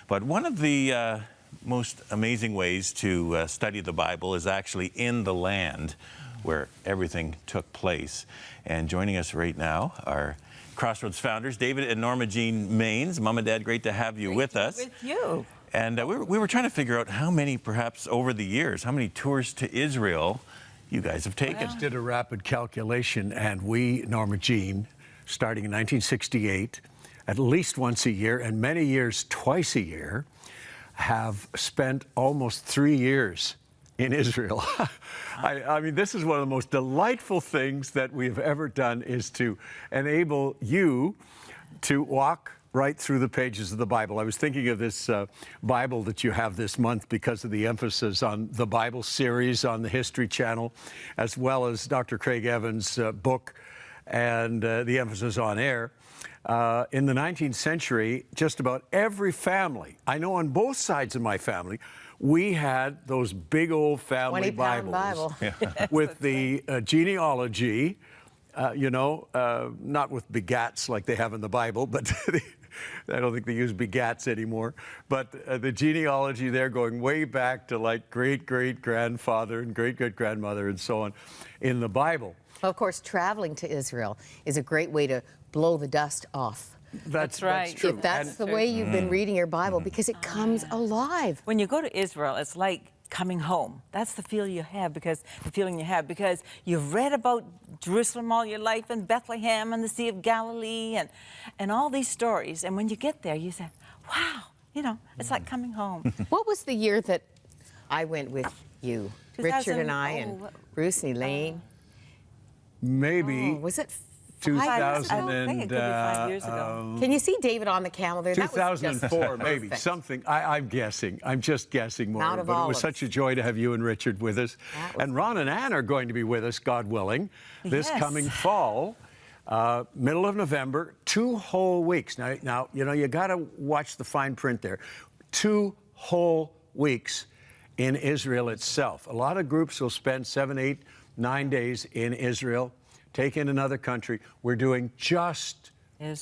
But one of the most amazing ways to study the Bible is actually in the land where everything took place. And joining us right now are Crossroads founders, David and Norma-Jean Mainse. Mom and Dad, great to have you with us. With you. And we were trying to figure out how many, perhaps over the years, how many tours to Israel you guys have taken. Did a rapid calculation, and we, Norma-Jean, starting in 1968, at least once a year, and many years twice a year, have spent almost 3 years in Israel. I mean, this is one of the most delightful things that we have ever done, is to enable you to walk right through the pages of the Bible. I was thinking of this Bible that you have this month because of the emphasis on the Bible series on the History Channel, as well as Dr. Craig Evans' book and the emphasis on air. In the 19th century, just about every family, I know on both sides of my family, we had those big old family Bibles with the genealogy, not with begats like they have in the Bible, but I don't think they use begats anymore. But the genealogy there going way back to like great-great-grandfather and great-great-grandmother and so on in the Bible. Well, of course, traveling to Israel is a great way to blow the dust off. That's right. That's true. If that's the way you've been reading your Bible, because it comes alive. When you go to Israel, it's like coming home. That's the feeling you have because you've read about Jerusalem all your life, and Bethlehem and the Sea of Galilee and all these stories. And when you get there, you say, wow, it's like coming home. What was the year that I went with you? Richard and I and Bruce and Elaine? Maybe. Was it 2000 I don't think it could be 5 years ago. Can you see David on the camel there? 2004, maybe. Something. I'm guessing. I'm just guessing more. Out of but it was olives. such a joy to have you and Richard with us. And Ron and Ann are going to be with us, God willing, this coming fall. Middle of November, 2 whole weeks. Now you got to watch the fine print there. 2 whole weeks in Israel itself. A lot of groups will spend 7, 8, 9 days in Israel. Take in another country. We're doing just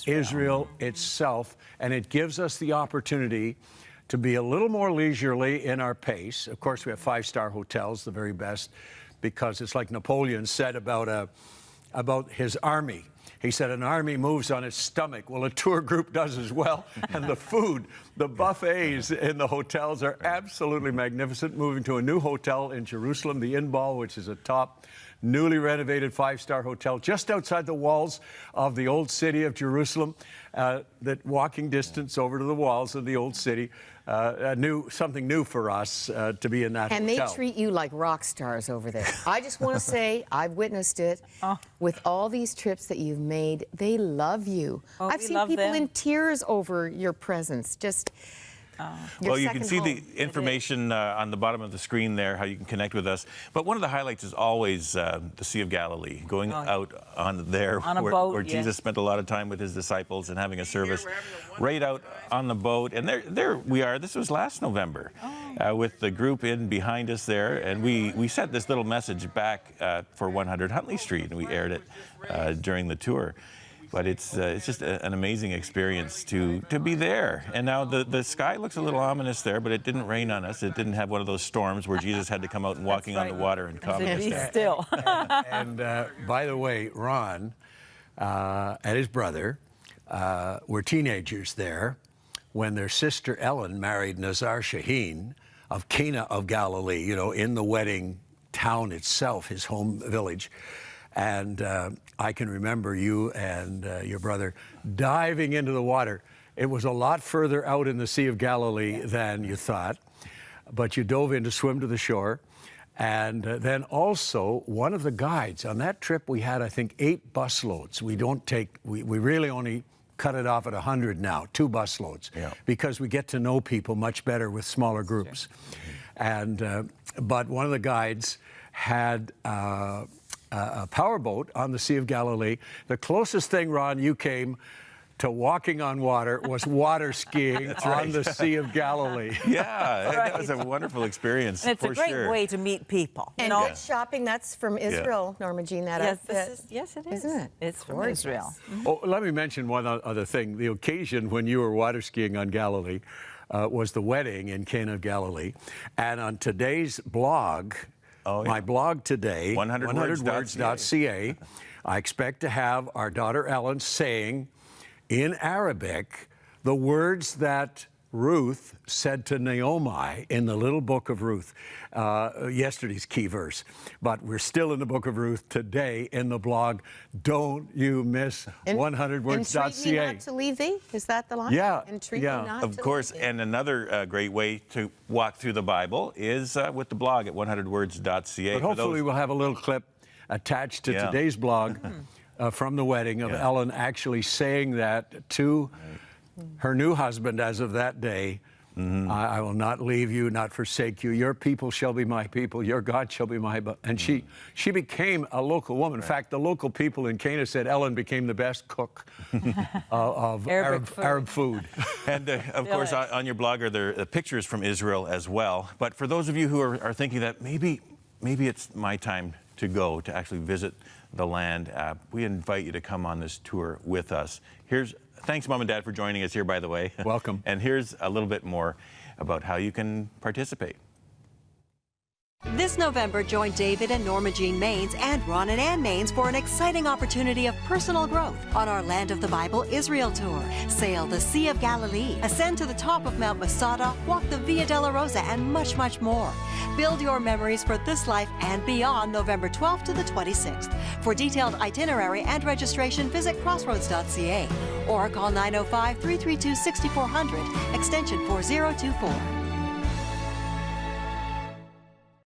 Israel itself, and it gives us the opportunity to be a little more leisurely in our pace. Of course, we have 5-star hotels, the very best, because it's like Napoleon said about his army. He said an army moves on its stomach. Well, a tour group does as well. And the food, the buffets in the hotels are absolutely magnificent. Moving to a new hotel in Jerusalem, the Inbal, which is a top, newly renovated 5-star hotel just outside the walls of the old city of Jerusalem. That walking distance over to the walls of the old city, something new for us to be in that hotel. And they treat you like rock stars over there. I just want to say, I've witnessed it. With all these trips that you've made, they love you. I've seen people in tears over your presence. Just well, you can see the information on the bottom of the screen there, how you can connect with us. But one of the highlights is always the Sea of Galilee, going out on there where Jesus spent a lot of time with his disciples and having a service right out on the boat. And there we are. This was last November with the group in behind us there. And we sent this little message back for 100 Huntley Street, and we aired it during the tour. But it's just an amazing experience to be there. And now the sky looks a little ominous there, but it didn't rain on us. It didn't have one of those storms where Jesus had to come out and walking on the water and calming us down. Still. And by the way, Ron and his brother were teenagers there when their sister Ellen married Nazar Shaheen of Cana of Galilee, in the wedding town itself, his home village. And I can remember you and your brother diving into the water. It was a lot further out in the Sea of Galilee than you thought, but you dove in to swim to the shore. And then also, one of the guides, on that trip we had, I think, 8 busloads. We really only cut it off at 100 now, 2 busloads, because we get to know people much better with smaller groups. And but one of the guides had a powerboat on the Sea of Galilee. The closest thing, Ron, you came to walking on water was water skiing on the Sea of Galilee. Yeah, that was a wonderful experience. And it's a great way to meet people. And good shopping, that's from Israel, Norma-Jean, that outfit. Yes, it is. Isn't it? It's from Israel. Oh, let me mention one other thing. The occasion when you were water skiing on Galilee, was the wedding in Cana of Galilee. And on today's blog, my blog today, 100words.ca, I expect to have our daughter Ellen saying in Arabic the words that Ruth said to Naomi in the little book of Ruth, yesterday's key verse. But we're still in the book of Ruth today in the blog. Don't you miss 100words.ca. Entreat me not to leave thee? Is that the line? Yeah. Entreat me not of course, to leave thee. and another great way to walk through the Bible is with the blog at 100words.ca. But hopefully we'll have a little clip attached to today's blog from the wedding of Ellen actually saying that to her new husband as of that day. I will not leave you, not forsake you. Your people shall be my people. Your God shall be my... And she became a local woman. In fact, the local people in Cana said Ellen became the best cook of Arab food. And of course, on your blog are there pictures from Israel as well. But for those of you who are thinking that maybe it's my time to go to actually visit the land, we invite you to come on this tour with us. Thanks, Mom and Dad, for joining us here, by the way. Welcome. And here's a little bit more about how you can participate. This November, join David and Norma-Jean Mainse and Ron and Ann Mainse for an exciting opportunity of personal growth on our Land of the Bible Israel tour. Sail the Sea of Galilee, ascend to the top of Mount Masada, walk the Via Dolorosa, and much, much more. Build your memories for this life and beyond November 12th to the 26th. For detailed itinerary and registration, visit crossroads.ca or call 905-332-6400, extension 4024.